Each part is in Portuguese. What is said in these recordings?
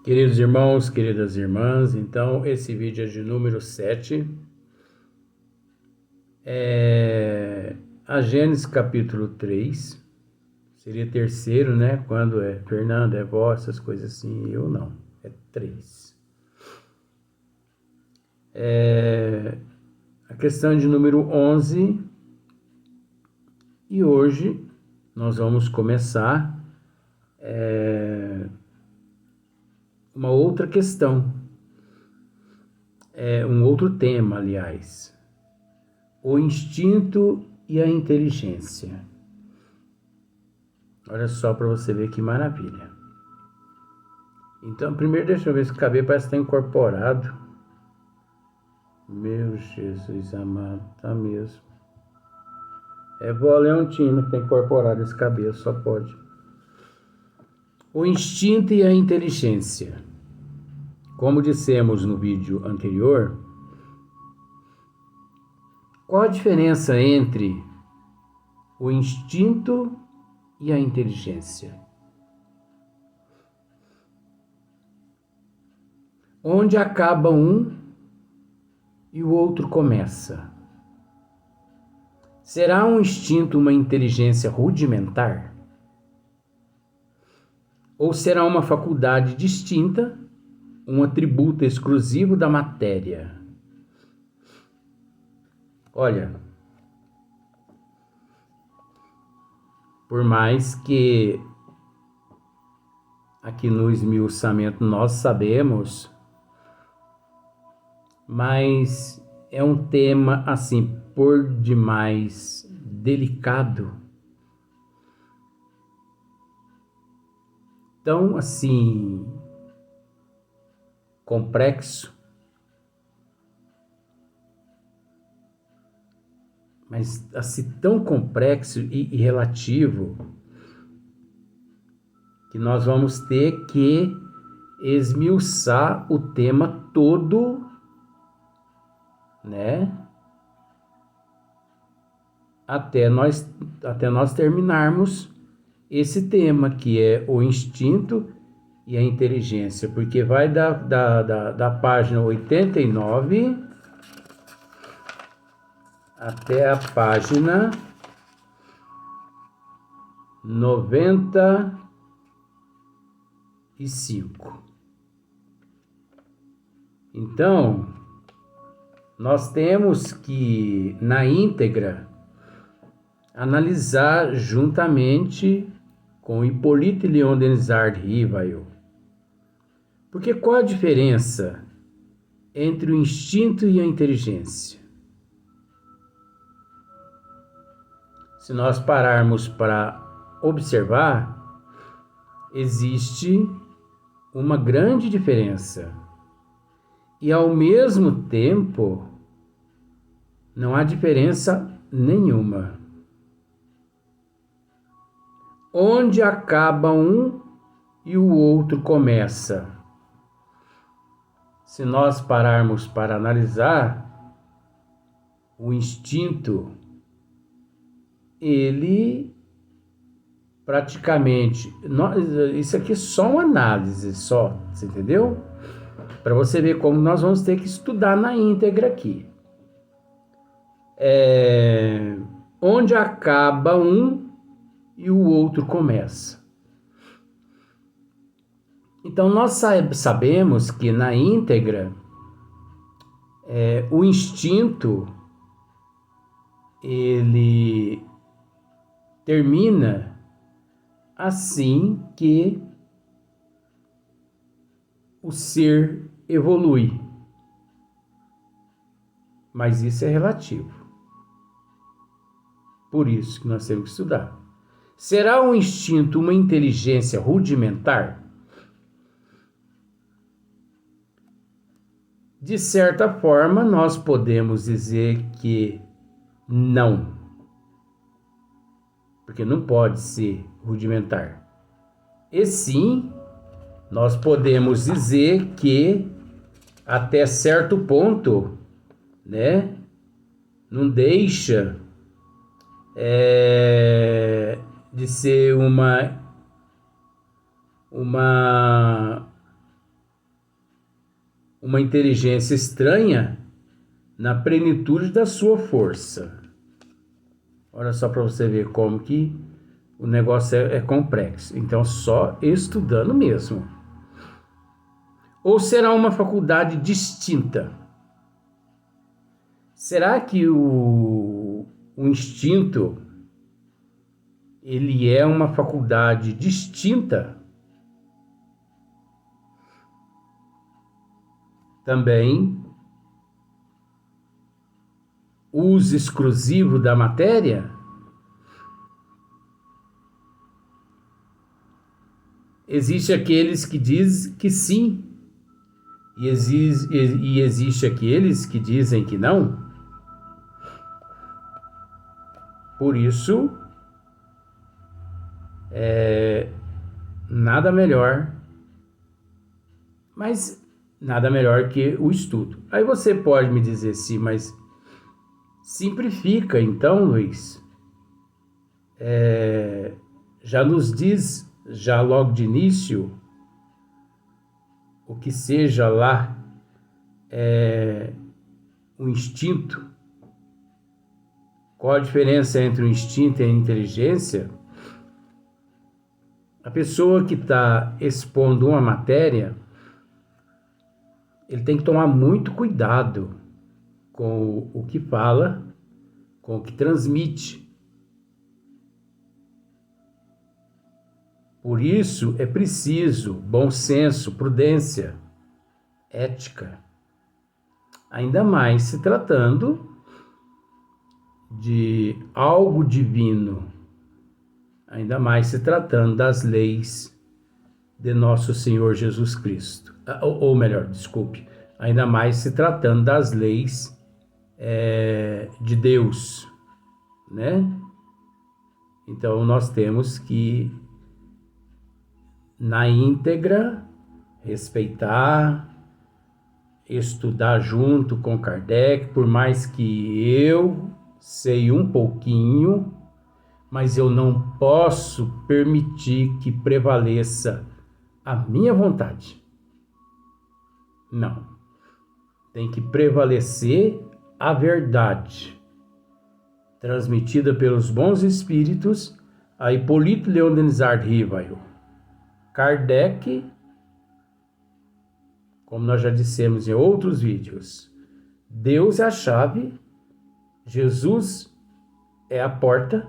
Queridos irmãos, queridas irmãs, então esse vídeo é de número 7. A Gênesis capítulo 3. Seria terceiro, né? Quando é Fernando, é vó, essas coisas assim, eu não. É 3. A questão de número 11. E hoje nós vamos começar uma outra questão. Um outro tema, aliás. O instinto e a inteligência. Olha só para você ver que maravilha. Então, primeiro deixa eu ver se o cabelo parece que está incorporado. Meu Jesus amado, tá mesmo. É vó Leontina que tem incorporado esse cabelo, só pode. O instinto e a inteligência. Como dissemos no vídeo anterior, qual a diferença entre o instinto e a inteligência? Onde acaba um e o outro começa? Será um instinto uma inteligência rudimentar? Ou será uma faculdade distinta, um atributo exclusivo da matéria? Olha, por mais que aqui no esmiuçamento nós sabemos, mas é um tema assim por demais delicado, tão assim complexo, mas assim tão complexo e relativo que nós vamos ter que esmiuçar o tema todo, né? Até nós terminarmos esse tema, que é o instinto e a inteligência, porque vai da página 89 até a página 95. Então, nós temos que, na íntegra, analisar juntamente com Hippolyte Léon Denisard Rivail. Porque qual a diferença entre o instinto e a inteligência? Se nós pararmos para observar, existe uma grande diferença. E ao mesmo tempo, não há diferença nenhuma. Onde acaba um e o outro começa? Se nós pararmos para analisar, o instinto, ele praticamente, isso aqui é só uma análise, só, você entendeu? Para você ver como nós vamos ter que estudar na íntegra aqui. Onde acaba um e o outro começa. Então, nós sabemos que na íntegra, o instinto, ele termina assim que o ser evolui. Mas isso é relativo. Por isso que nós temos que estudar. Será o instinto uma inteligência rudimentar? De certa forma, nós podemos dizer que não. Porque não pode ser rudimentar. E sim, nós podemos dizer que até certo ponto, né, não deixa de ser uma uma inteligência estranha na plenitude da sua força. Olha só para você ver como que o negócio é complexo. Então, só estudando mesmo. Ou será uma faculdade distinta? Será que o instinto ele é uma faculdade distinta? Também uso exclusivo da matéria? Existe aqueles que dizem que sim, e existe aqueles que dizem que não. Por isso, nada melhor, mas nada melhor que o estudo. Aí você pode me dizer sim, mas simplifica então, Luiz. Já nos diz, já logo de início, o que seja lá o instinto. Qual a diferença entre o instinto e a inteligência? A pessoa que está expondo uma matéria, ele tem que tomar muito cuidado com o que fala, com o que transmite. Por isso é preciso bom senso, prudência, ética. Ainda mais se tratando de algo divino, ainda mais se tratando das leis de nosso Senhor Jesus Cristo. Ou melhor, desculpe, ainda mais se tratando das leis de Deus, né? Então nós temos que, na íntegra, respeitar, estudar junto com Kardec, por mais que eu sei um pouquinho, mas eu não posso permitir que prevaleça a minha vontade. Não. Tem que prevalecer a verdade, transmitida pelos bons espíritos a Hipólito Leon Denisard Rivail. Kardec, como nós já dissemos em outros vídeos, Deus é a chave, Jesus é a porta,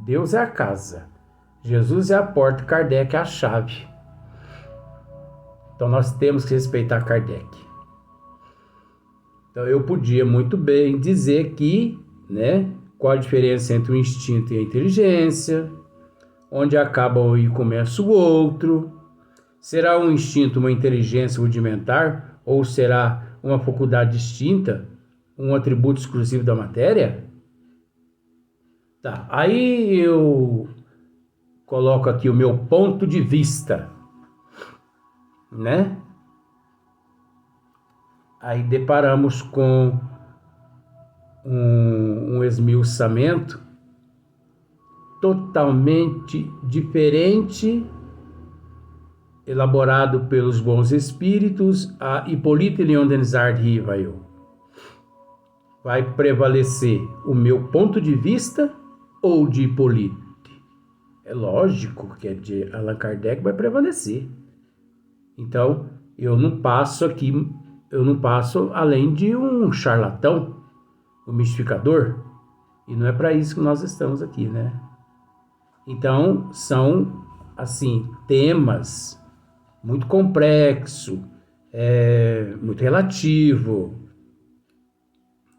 Deus é a casa, Jesus é a porta, Kardec é a chave. Então nós temos que respeitar Kardec. Então eu podia muito bem dizer que, né, qual a diferença entre o instinto e a inteligência, onde acaba um e começa o outro. Será um instinto uma inteligência rudimentar ou será uma faculdade distinta, um atributo exclusivo da matéria? Tá, aí eu coloco aqui o meu ponto de vista, né? Aí deparamos com um esmiuçamento totalmente diferente, elaborado pelos bons espíritos, a Hipólito Leon Denisard Rivail. Vai prevalecer o meu ponto de vista ou de Hipólito? É lógico que é de Allan Kardec vai prevalecer. Então, eu não passo além de um charlatão, um mistificador, e não é para isso que nós estamos aqui, né? Então, são, assim, temas muito complexos, muito relativo.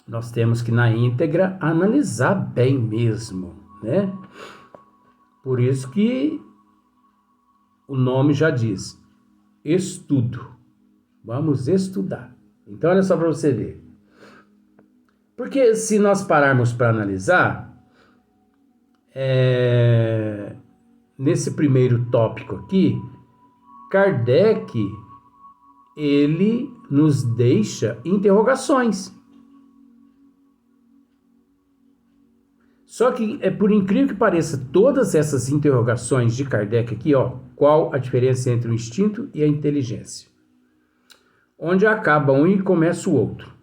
Nós temos que, na íntegra, analisar bem mesmo, né? Por isso que o nome já diz, estudo. Vamos estudar. Então, olha só para você ver. Porque se nós pararmos para analisar, nesse primeiro tópico aqui, Kardec, ele nos deixa interrogações. Só que, por incrível que pareça, todas essas interrogações de Kardec aqui, ó, qual a diferença entre o instinto e a inteligência? onde acaba um e começa o outro.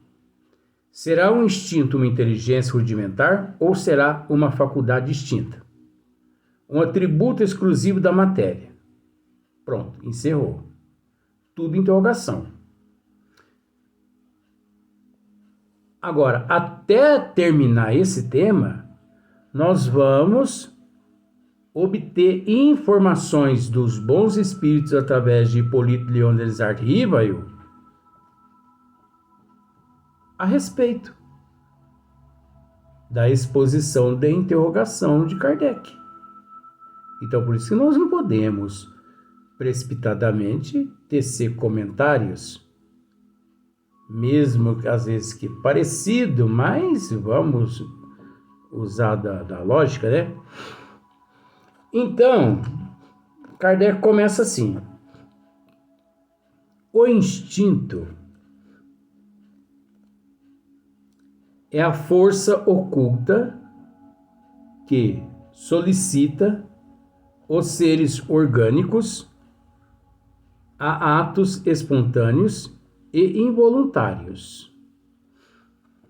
Será um instinto uma inteligência rudimentar ou será uma faculdade distinta? Um atributo exclusivo da matéria. Pronto, encerrou. Tudo interrogação. Agora, até terminar esse tema, nós vamos obter informações dos bons espíritos através de Hipólito Leon Delisart Rivail a respeito da exposição de interrogação de Kardec. Então, por isso que nós não podemos precipitadamente tecer comentários, mesmo às vezes que parecido, mas vamos usar da lógica, né? Então, Kardec começa assim: o instinto é a força oculta que solicita os seres orgânicos a atos espontâneos e involuntários.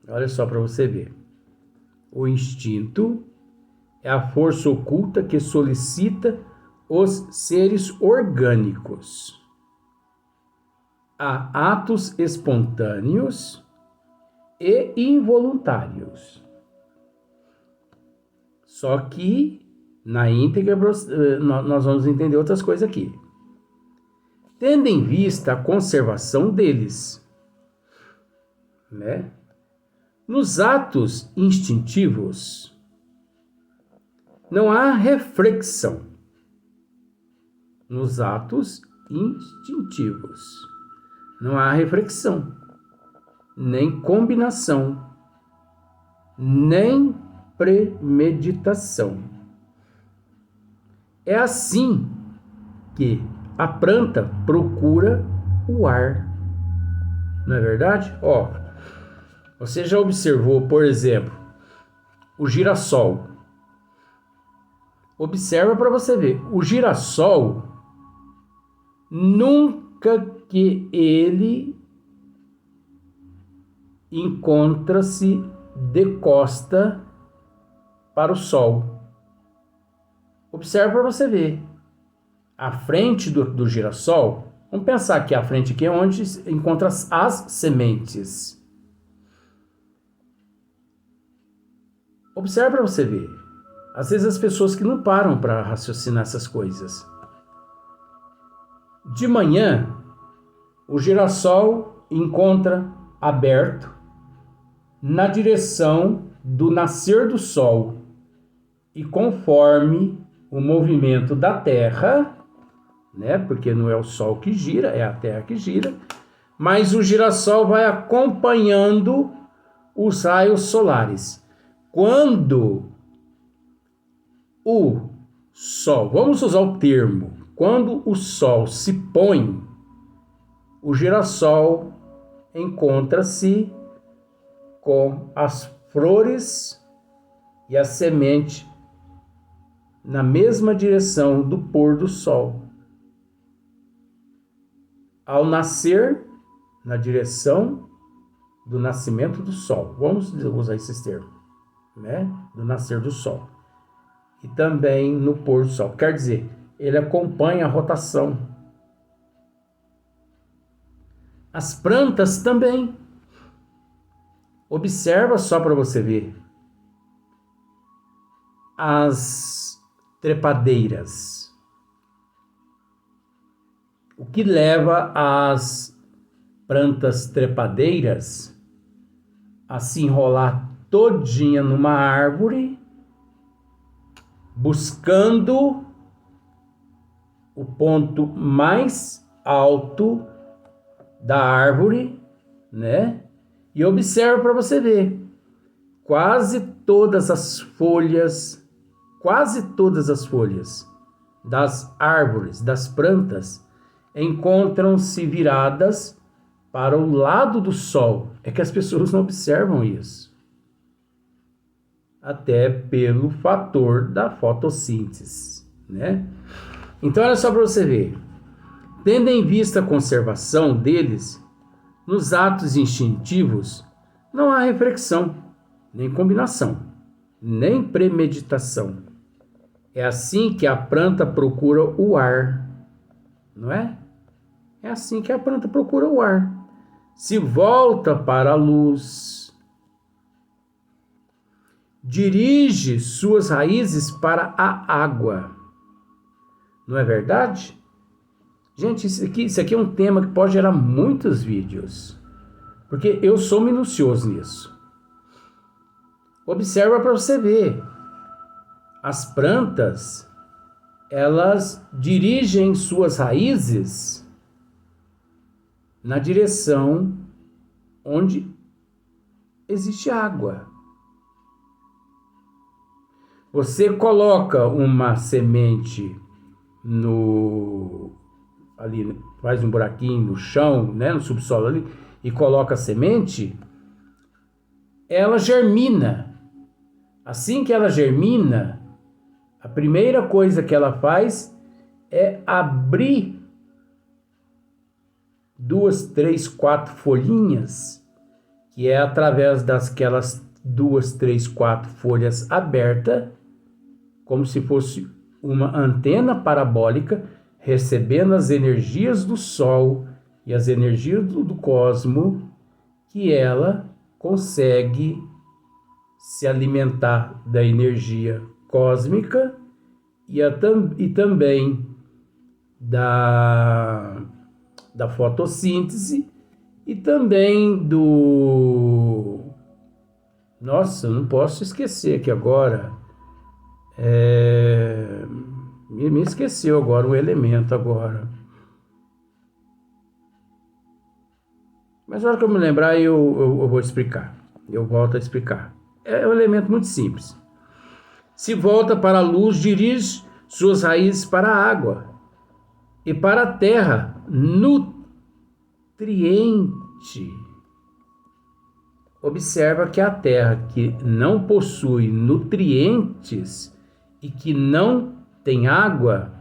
Olha só para você ver. O instinto é a força oculta que solicita os seres orgânicos a atos espontâneos e involuntários. Só que, na íntegra, nós vamos entender outras coisas aqui. Tendo em vista a conservação deles, né? Nos atos instintivos, não há reflexão. Nos atos instintivos, não há reflexão, nem combinação, nem premeditação. É assim que a planta procura o ar. Não é verdade? Ó, você já observou, por exemplo, o girassol. Observa para você ver. O girassol, nunca que ele encontra-se de costa para o sol. Observa para você ver. A frente do girassol, vamos pensar que a frente aqui é onde encontra as sementes. Observa para você ver. Às vezes as pessoas que não param para raciocinar essas coisas. De manhã, o girassol encontra aberto na direção do nascer do sol e conforme o movimento da Terra, né? Porque não é o Sol que gira, é a Terra que gira, mas o girassol vai acompanhando os raios solares. Quando o Sol, vamos usar o termo, quando o Sol se põe, o girassol encontra-se com as flores e a semente na mesma direção do pôr do sol. Ao nascer, na direção do nascimento do sol. Vamos usar esses termos, né? Do nascer do sol. E também no pôr do sol. Quer dizer, ele acompanha a rotação. As plantas também. Observa só para você ver. As trepadeiras. O que leva as plantas trepadeiras a se enrolar todinha numa árvore, buscando o ponto mais alto da árvore, né? E observa para você ver. Quase todas as folhas das árvores, das plantas, encontram-se viradas para o lado do sol. É que as pessoas não observam isso. Até pelo fator da fotossíntese, né? Então, olha só para você ver. Tendo em vista a conservação deles, Nos atos instintivos não há reflexão, nem combinação, nem premeditação. É assim que a planta procura o ar, não é? É assim que a planta procura o ar. Se volta para a luz, dirige suas raízes para a água. Não é verdade? Gente, isso aqui é um tema que pode gerar muitos vídeos, porque eu sou minucioso nisso. Observa para você ver. As plantas, elas dirigem suas raízes na direção onde existe água. Você coloca uma semente ali, faz um buraquinho no chão, né, no subsolo ali, e coloca a semente, ela germina. Assim que ela germina, a primeira coisa que ela faz é abrir 2, 3, 4 folhinhas, que é através daquelas 2, 3, 4 folhas abertas, como se fosse uma antena parabólica, recebendo as energias do Sol e as energias do cosmo, que ela consegue se alimentar da energia cósmica e também da fotossíntese e também Nossa, eu não posso esquecer aqui agora. Me esqueceu agora um elemento agora. Mas na hora que eu me lembrar, eu vou explicar. Eu volto a explicar. É um elemento muito simples. Se volta para a luz, dirige suas raízes para a água e para a terra nutriente. Observa que a terra que não possui nutrientes e que não tem água,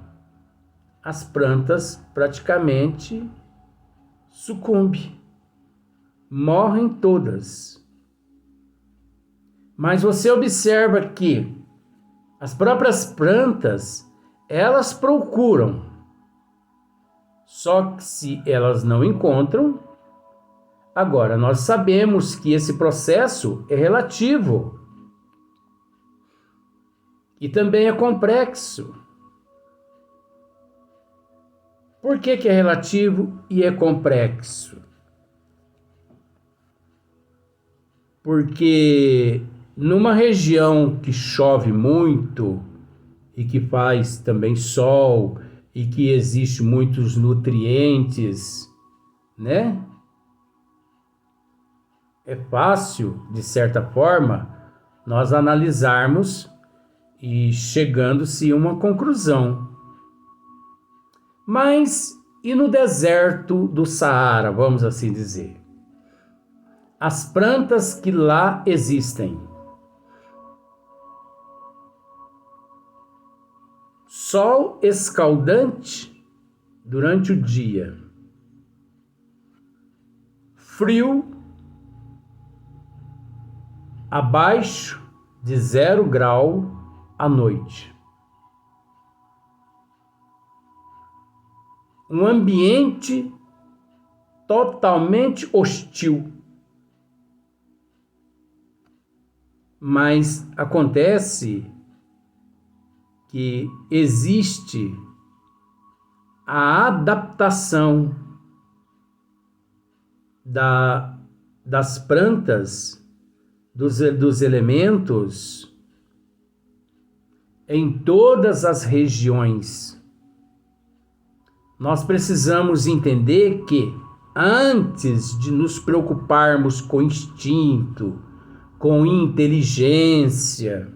as plantas praticamente sucumbem, morrem todas. Mas você observa que as próprias plantas, elas procuram, só que se elas não encontram. Agora, nós sabemos que esse processo é relativo e também é complexo. Por que é relativo e é complexo? Porque numa região que chove muito e que faz também sol e que existe muitos nutrientes, né? É fácil, de certa forma, nós analisarmos e chegando-se a uma conclusão. Mas e no deserto do Saara, vamos assim dizer? As plantas que lá existem, sol escaldante durante o dia, frio abaixo de 0 grau à noite. Um ambiente totalmente hostil. Mas acontece que existe a adaptação das plantas, dos elementos, em todas as regiões. Nós precisamos entender que, antes de nos preocuparmos com instinto, com inteligência,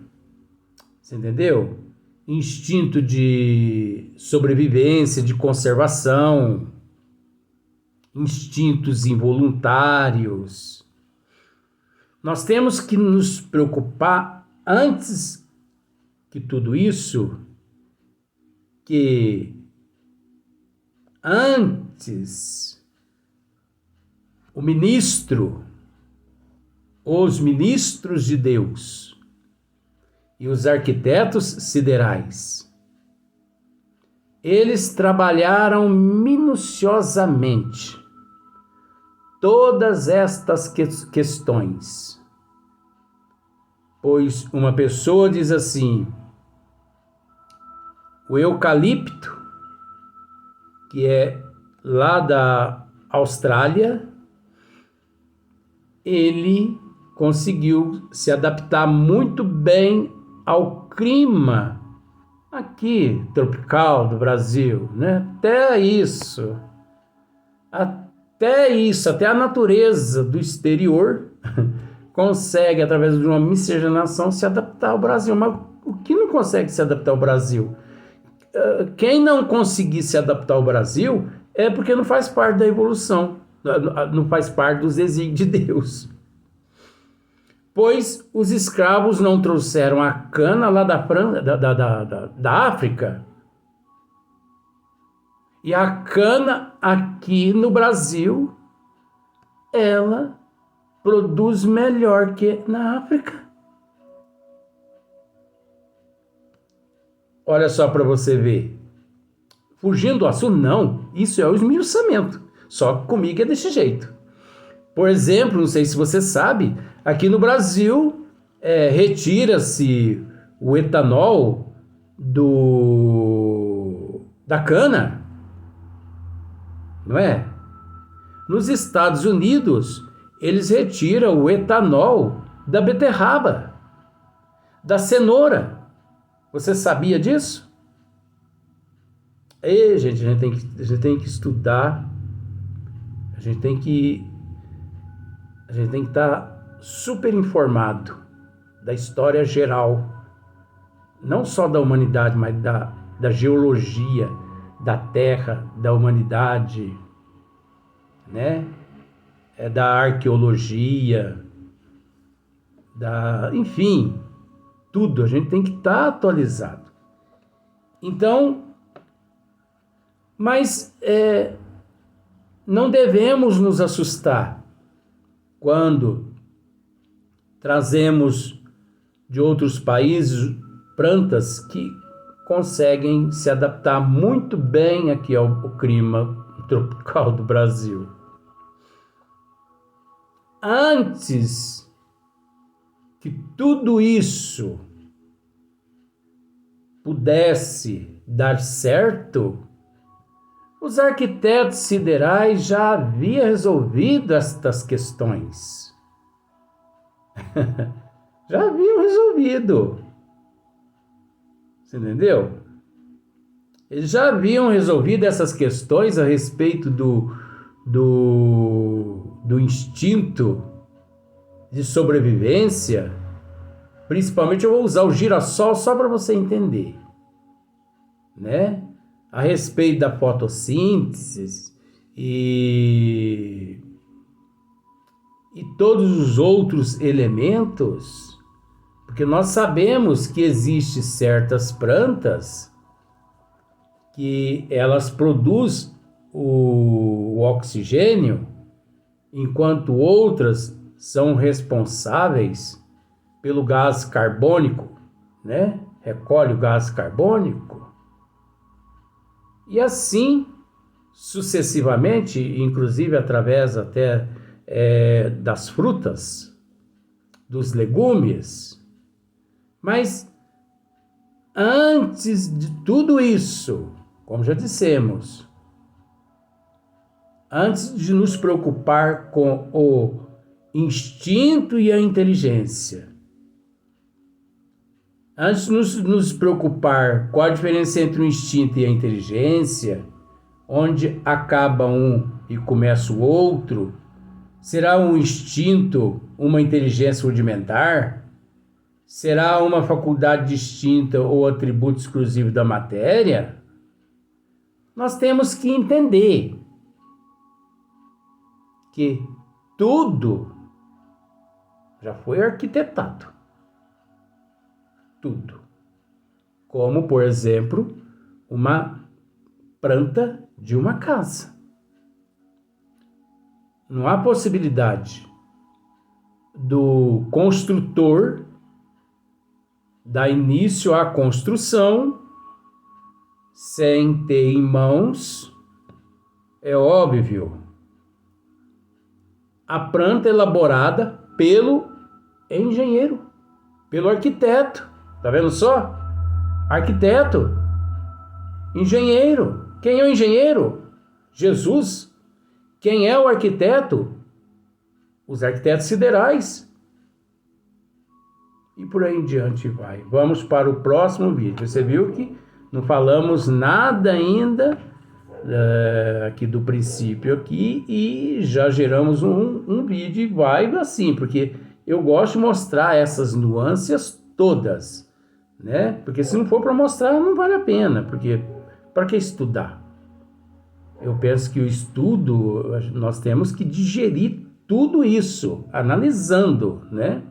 você entendeu? Instinto de sobrevivência, de conservação, instintos involuntários. Nós temos que nos preocupar antes que tudo isso, que antes o ministro, os ministros de Deus e os arquitetos siderais, eles trabalharam minuciosamente todas estas questões. Pois uma pessoa diz assim: o eucalipto, que é lá da Austrália, ele conseguiu se adaptar muito bem ao clima aqui tropical do Brasil, né? Até a natureza do exterior consegue, através de uma miscigenação, se adaptar ao Brasil. Mas o que não consegue se adaptar ao Brasil? Quem não conseguir se adaptar ao Brasil é porque não faz parte da evolução, não faz parte dos desígnios de Deus. Pois os escravos não trouxeram a cana lá da África. E a cana aqui no Brasil, ela produz melhor que na África. Olha só para você ver. Fugindo do assunto, não. Isso é o esmiuçamento. Só que comigo é desse jeito. Por exemplo, não sei se você sabe, aqui no Brasil retira-se o etanol da cana, não é? Nos Estados Unidos, eles retiram o etanol da beterraba, da cenoura. Você sabia disso? Ei, gente, a gente tem que estudar, a gente tem que estar super informado da história geral, não só da humanidade, mas da geologia, da Terra, da humanidade, né? Da arqueologia, enfim, tudo. A gente tem que estar atualizado. Então, mas não devemos nos assustar quando trazemos de outros países plantas que conseguem se adaptar muito bem aqui ao clima tropical do Brasil. Antes que tudo isso pudesse dar certo, os arquitetos siderais já haviam resolvido estas questões. Já haviam resolvido. Você entendeu? Eles já haviam resolvido essas questões a respeito do instinto de sobrevivência. Principalmente eu vou usar o girassol só para você entender, né? A respeito da fotossíntese e todos os outros elementos, porque nós sabemos que existem certas plantas que elas produzem o oxigênio, enquanto outras são responsáveis pelo gás carbônico, né? Recolhe o gás carbônico. E assim, sucessivamente, inclusive através até das frutas, dos legumes. Mas antes de tudo isso, como já dissemos, antes de nos preocupar com o instinto e a inteligência, antes de nos preocupar com a diferença entre o instinto e a inteligência, onde acaba um e começa o outro, será um instinto uma inteligência rudimentar? Será uma faculdade distinta ou atributo exclusivo da matéria? Nós temos que entender que tudo já foi arquitetado. Tudo. Como, por exemplo, uma planta de uma casa. Não há possibilidade do construtor dar início à construção sem ter em mãos, é óbvio, a planta elaborada pelo engenheiro, pelo arquiteto. Tá vendo só? Arquiteto, engenheiro. Quem é o engenheiro? Jesus. Quem é o arquiteto? Os arquitetos siderais. E por aí em diante vai. Vamos para o próximo vídeo. Você viu que não falamos nada ainda aqui do princípio aqui e já geramos um vídeo e vai assim, porque eu gosto de mostrar essas nuances todas, né? Porque se não for para mostrar, não vale a pena, porque para que estudar? Eu penso que o estudo, nós temos que digerir tudo isso, analisando, né?